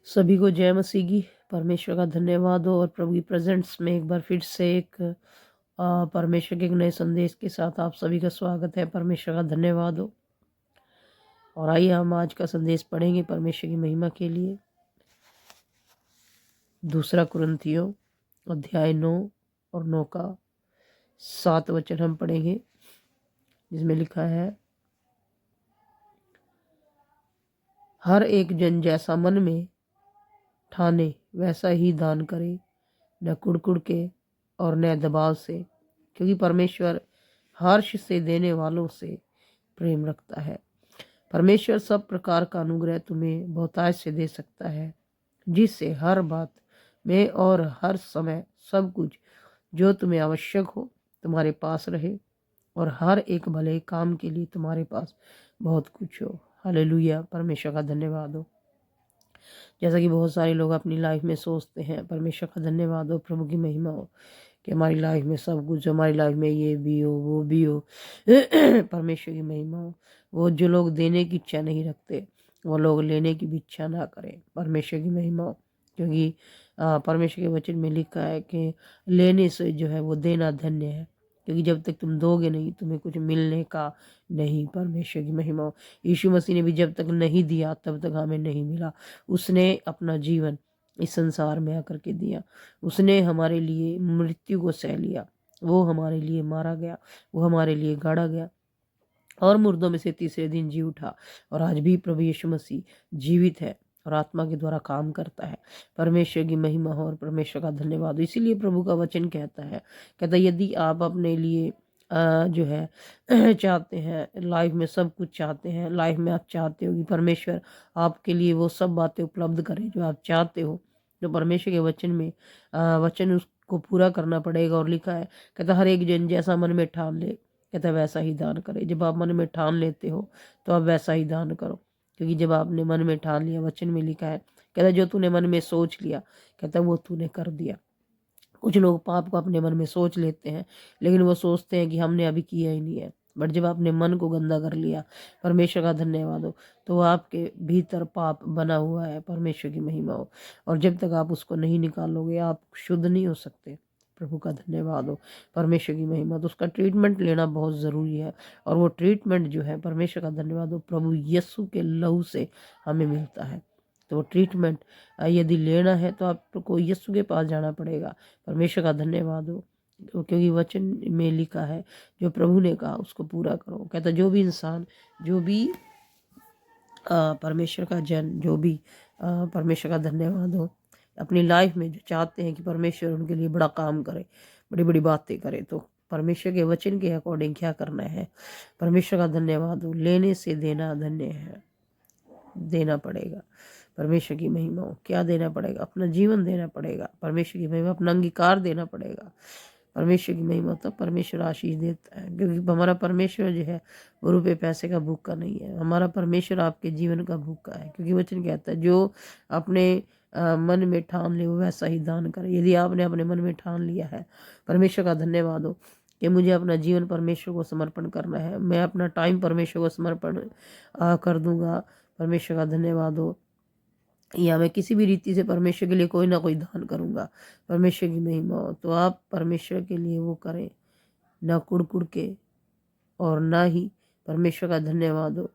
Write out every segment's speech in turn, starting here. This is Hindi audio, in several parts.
सभी को जय मसीह की। परमेश्वर का धन्यवाद हो और प्रभु की प्रेजेंस में एक बार फिर से एक परमेश्वर के एक नए संदेश के साथ आप सभी का स्वागत है। परमेश्वर का धन्यवाद हो। और आइए हम आज का संदेश पढ़ेंगे परमेश्वर की महिमा के लिए। 2 कुरिन्थियों अध्याय 9 और 9 का 7 वचन हम पढ़ेंगे, जिसमें लिखा है, हर एक जन जैसा मन में ठाने वैसा ही दान करे, न कुड़कुड़ के और न दबाव से, क्योंकि परमेश्वर हर्ष से देने वालों से प्रेम रखता है। परमेश्वर सब प्रकार का अनुग्रह तुम्हें बहुतायत से दे सकता है, जिससे हर बात में और हर समय सब कुछ जो तुम्हें आवश्यक हो तुम्हारे पास रहे, और हर एक भले काम के लिए तुम्हारे पास बहुत कुछ हो। हालेलुया, परमेश्वर का धन्यवाद हो। जैसा कि बहुत सारे लोग अपनी लाइफ में सोचते हैं, परमेश्वर का धन्यवाद हो, प्रभु की महिमा हो कि हमारी लाइफ में सब कुछ, हमारी लाइफ में ये भी हो वो भी हो। परमेश्वर की महिमा हो। वो जो लोग देने की इच्छा नहीं रखते, वो लोग लेने की भी इच्छा ना करें। परमेश्वर की महिमा हो, क्योंकि परमेश्वर के वचन में लिखा है कि लेने से जो है वो देना धन्य है, क्योंकि जब तक तुम दोगे नहीं तुम्हें कुछ मिलने का नहीं। परमेश्वर की महिमा हो। यीशु मसीह ने भी जब तक नहीं दिया तब तक हमें नहीं मिला। उसने अपना जीवन इस संसार में आकर के दिया। उसने हमारे लिए मृत्यु को सह लिया, वो हमारे लिए मारा गया, वो हमारे लिए गाड़ा गया और मुर्दों में से तीसरे दिन जी उठा। और आज भी प्रभु यीशु मसीह जीवित है और आत्मा के द्वारा काम करता है। परमेश्वर की महिमा हो और परमेश्वर का धन्यवाद हो। इसीलिए प्रभु का वचन कहता है यदि आप अपने लिए जो है चाहते हैं, लाइफ में सब कुछ चाहते हैं, लाइफ में आप चाहते हो कि परमेश्वर आपके लिए वो सब बातें उपलब्ध करे जो आप चाहते हो, तो परमेश्वर के वचन में वचन उसको पूरा करना पड़ेगा। और लिखा है, कहता हर एक जन जैसा मन में ठान ले, कहता वैसा ही दान करे। जब आप मन में ठान लेते हो तो आप वैसा ही दान करो, क्योंकि जब आपने मन में ठान लिया, वचन में लिखा है, कहता जो तूने मन में सोच लिया, कहता वो तूने कर दिया। कुछ लोग पाप को अपने मन में सोच लेते हैं, लेकिन वो सोचते हैं कि हमने अभी किया ही नहीं है। बट जब आपने मन को गंदा कर लिया, परमेश्वर का धन्यवाद हो, तो आपके भीतर पाप बना हुआ है। परमेश्वर की महिमा हो। और जब तक आप उसको नहीं निकालोगे आप शुद्ध नहीं हो सकते। प्रभु का धन्यवाद हो, परमेश्वर की महिमा। तो उसका ट्रीटमेंट लेना बहुत ज़रूरी है, और वो ट्रीटमेंट जो है, परमेश्वर का धन्यवाद हो, प्रभु यीशु के लहू से हमें मिलता है। तो वो ट्रीटमेंट यदि लेना है तो आपको यीशु के पास जाना पड़ेगा। परमेश्वर का धन्यवाद हो, तो क्योंकि वचन में लिखा है जो प्रभु ने कहा उसको पूरा करो। कहता जो भी इंसान, जो भी परमेश्वर का जन, जो भी परमेश्वर का धन्यवाद हो, अपनी लाइफ में जो चाहते हैं कि परमेश्वर उनके लिए बड़ा काम करे, बड़ी बड़ी बातें करे, तो परमेश्वर के वचन के अकॉर्डिंग क्या करना है। परमेश्वर का धन्यवाद हो। लेने से देना धन्य है। देना पड़ेगा। परमेश्वर की महिमा हो। क्या देना पड़ेगा? अपना जीवन देना पड़ेगा। परमेश्वर की महिमा, अपना अंगीकार देना पड़ेगा। परमेश्वर की महिमा, तब परमेश्वर आशीष देता है, क्योंकि हमारा परमेश्वर जो है वो रुपये पैसे का भूखा नहीं है। हमारा परमेश्वर आपके जीवन का भूखा है, क्योंकि वचन कहता है जो अपने मन में ठान ले वो वैसा ही दान करे। यदि आपने अपने मन में ठान लिया है, परमेश्वर का धन्यवाद हो कि मुझे अपना जीवन परमेश्वर को समर्पण करना है, मैं अपना टाइम परमेश्वर को समर्पण कर दूंगा, परमेश्वर का धन्यवाद हो, या मैं किसी भी रीति से परमेश्वर के लिए कोई ना कोई दान करूंगा, परमेश्वर की महिमा हो, तो आप परमेश्वर के लिए वो करें, ना कुड़ के और ना ही परमेश्वर का धन्यवाद हो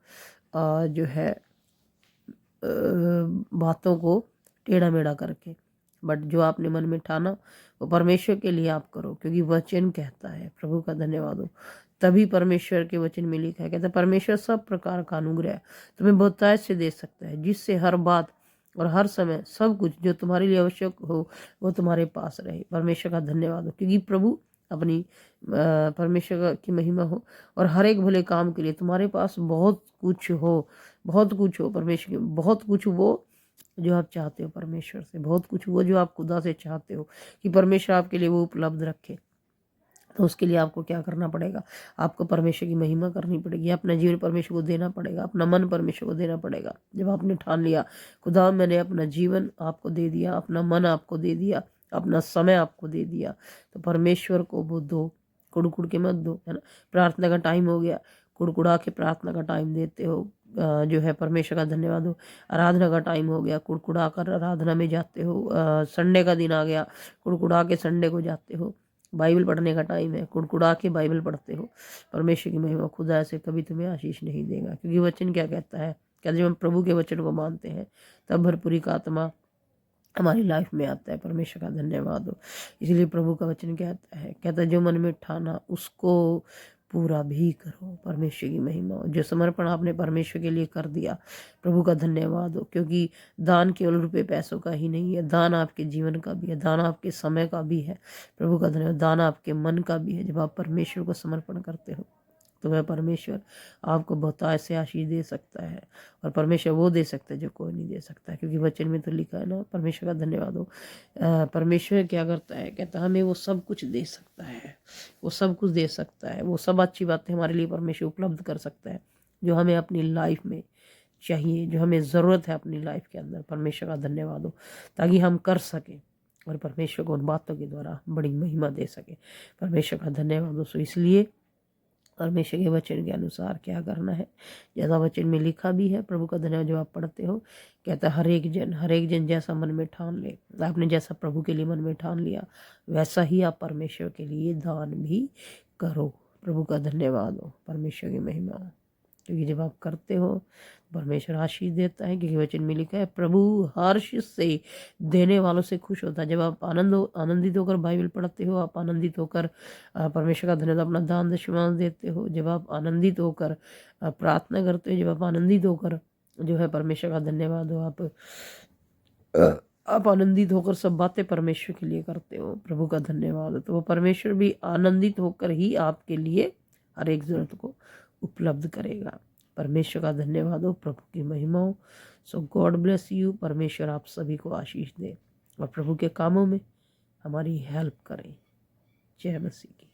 जो है बातों को टेढ़ा मेढ़ा करके। बट जो आपने मन में ठाना वो परमेश्वर के लिए आप करो, क्योंकि वचन कहता है। प्रभु का धन्यवाद हो। तभी परमेश्वर के वचन में लिखा है, कहता है परमेश्वर सब प्रकार का अनुग्रह तुम्हें बहुतायत से दे सकता है, जिससे हर बात और हर समय सब कुछ जो तुम्हारे लिए आवश्यक हो वो तुम्हारे पास रहे। परमेश्वर का धन्यवाद हो, क्योंकि प्रभु अपनी परमेश्वर की महिमा हो और हर एक भले काम के लिए तुम्हारे पास बहुत कुछ हो। बहुत कुछ हो परमेश्वर की, बहुत कुछ वो जो आप चाहते हो परमेश्वर से, बहुत कुछ वो जो आप खुदा से चाहते हो कि परमेश्वर आपके लिए वो उपलब्ध रखे। तो उसके लिए आपको क्या करना पड़ेगा? आपको परमेश्वर की महिमा करनी पड़ेगी, अपना जीवन परमेश्वर को देना पड़ेगा, अपना मन परमेश्वर को देना पड़ेगा। जब आपने ठान लिया खुदा मैंने अपना जीवन आपको दे दिया, अपना मन आपको दे दिया, अपना समय आपको दे दिया, तो परमेश्वर को वो दो, कुड़ के मत दो, है ना। प्रार्थना का टाइम हो गया, कुड़कुड़ा के प्रार्थना का टाइम देते हो, जो है परमेश्वर का धन्यवाद हो। आराधना का टाइम हो गया, कुड़कुड़ा कर आराधना में जाते हो। संडे का दिन आ गया, कुड़कुड़ा के संडे को जाते हो। बाइबल पढ़ने का टाइम है, कुड़कुड़ा के बाइबल पढ़ते हो। परमेश्वर की महिमा। खुदा ऐसे कभी तुम्हें आशीष नहीं देगा, क्योंकि वचन क्या कहता है, क्या जब हम प्रभु के वचन को मानते हैं तब भरपूरी का आत्मा हमारी लाइफ में आता है। परमेश्वर का धन्यवाद हो। इसलिए प्रभु का वचन कहता है जो मन में ठाना उसको पूरा भी करो। परमेश्वर की महिमा हो। जो समर्पण आपने परमेश्वर के लिए कर दिया, प्रभु का धन्यवाद हो। क्योंकि दान केवल रुपये पैसों का ही नहीं है, दान आपके जीवन का भी है, दान आपके समय का भी है। प्रभु का धन्यवाद। दान आपके मन का भी है। जब आप परमेश्वर को समर्पण करते हो तो वह परमेश्वर आपको बहुतायत से आशीष दे सकता है। और परमेश्वर वो दे सकता है जो कोई नहीं दे सकता, क्योंकि वचन में तो लिखा है ना। परमेश्वर का धन्यवाद हो। परमेश्वर क्या करता है, कहता है हमें वो सब कुछ दे सकता है, वो सब कुछ दे सकता है। वो सब अच्छी बातें हमारे लिए परमेश्वर उपलब्ध कर सकता है जो हमें अपनी लाइफ में चाहिए, जो हमें ज़रूरत है अपनी लाइफ के अंदर। परमेश्वर का धन्यवाद हो, ताकि हम कर सकें और परमेश्वर को उन बातों के द्वारा बड़ी महिमा दे सके। परमेश्वर का धन्यवाद हो। सो इसलिए परमेश्वर के वचन के अनुसार क्या करना है, जैसा वचन में लिखा भी है। प्रभु का धन्यवाद। जब आप पढ़ते हो, कहता है हर एक जन जैसा मन में ठान ले। आपने जैसा प्रभु के लिए मन में ठान लिया, वैसा ही आप परमेश्वर के लिए दान भी करो। प्रभु का धन्यवाद हो। परमेश्वर की महिमा हो। क्योंकि जब आप करते हो परमेश्वर आशीष देता है, क्योंकि वचन में लिखा है प्रभु हर्ष से देने वालों से खुश होता है। जब आप आनंदित होकर बाइबल पढ़ते हो, आप आनंदित होकर परमेश्वर का धन्यवाद अपना दान दशमांश देते हो, जब आप आनंदित होकर प्रार्थना करते हो, जब आप आनंदित होकर जो है परमेश्वर का धन्यवाद हो, आप आनंदित होकर सब बातें परमेश्वर के लिए करते हो, प्रभु का धन्यवाद हो, तो वो परमेश्वर भी आनंदित होकर ही आपके लिए हर एक जरूरत को उपलब्ध करेगा। परमेश्वर का धन्यवाद हो। प्रभु की महिमा हो। सो गॉड ब्लेस यू। परमेश्वर आप सभी को आशीष दे और प्रभु के कामों में हमारी हेल्प करें। जय मसीह की।